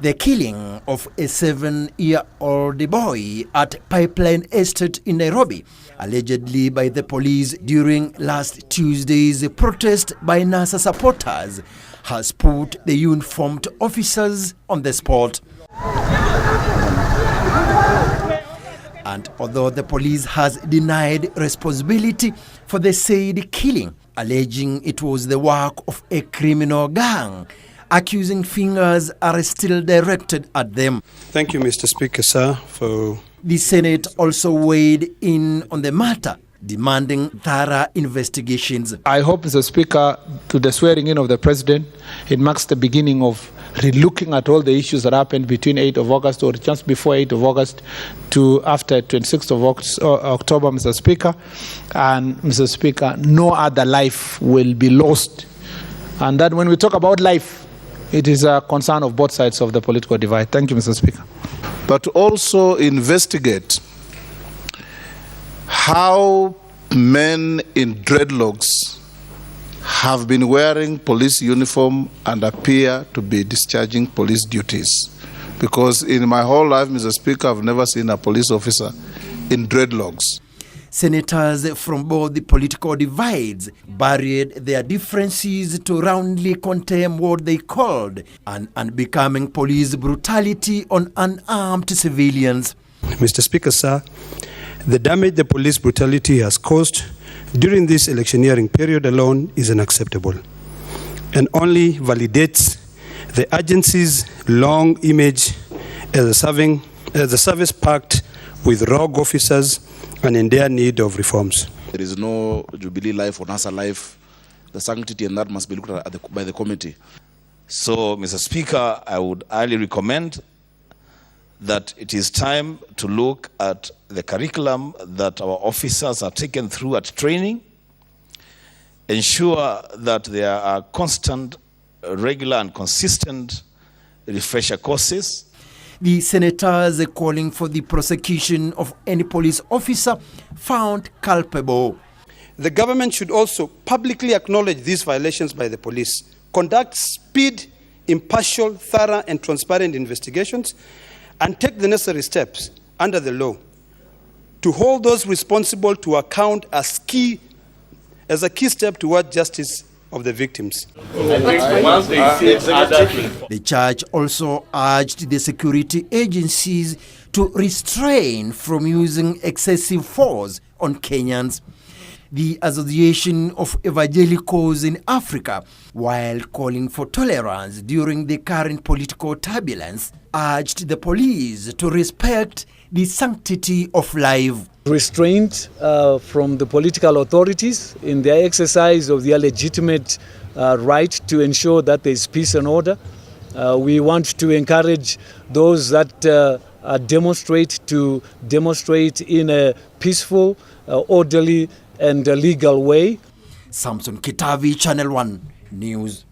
The killing of a 7-year-old boy at Pipeline Estate in Nairobi, allegedly by the police during last Tuesday's protest by NASA supporters, has put the uniformed officers on the spot. And although the police has denied responsibility for the said killing, alleging it was the work of a criminal gang, accusing fingers are still directed at them. Thank you, Mr. Speaker, sir, for... The Senate also weighed in on the matter, demanding thorough investigations. I hope, Mr. Speaker, to the swearing in of the President, it marks the beginning of relooking at all the issues that happened between 8th of August or just before 8th of August to after 26th of October, Mr. Speaker. And, Mr. Speaker, no other life will be lost. And that when we talk about life, it is a concern of both sides of the political divide. Thank you, Mr. Speaker. But also investigate how men in dreadlocks have been wearing police uniform and appear to be discharging police duties. Because in my whole life, Mr. Speaker, I've never seen a police officer in dreadlocks. Senators from both the political divides buried their differences to roundly condemn what they called an unbecoming police brutality on unarmed civilians. Mr. Speaker, sir, the damage the police brutality has caused during this electioneering period alone is unacceptable and only validates the agency's long image as a service packed with rogue officers and in their need of reforms. There is no Jubilee life or NASA life. The sanctity and that must be looked at by the committee. So, Mr. Speaker, I would highly recommend that it is time to look at the curriculum that our officers are taken through at training, ensure that there are constant, regular and consistent refresher courses. The senators are calling for the prosecution of any police officer found culpable. The government should also publicly acknowledge these violations by the police, conduct speedy, impartial, thorough and transparent investigations, and take the necessary steps under the law to hold those responsible to account as a key step toward justice of the victims. The judge also urged the security agencies to restrain from using excessive force on Kenyans. The Association of Evangelicals in Africa, while calling for tolerance during the current political turbulence, urged the police to respect the sanctity of life. Restraint from the political authorities in their exercise of their legitimate right to ensure that there is peace and order. We want to encourage those that demonstrate to demonstrate in a peaceful, orderly and legal way. Samson Kitavi, Channel 1 News.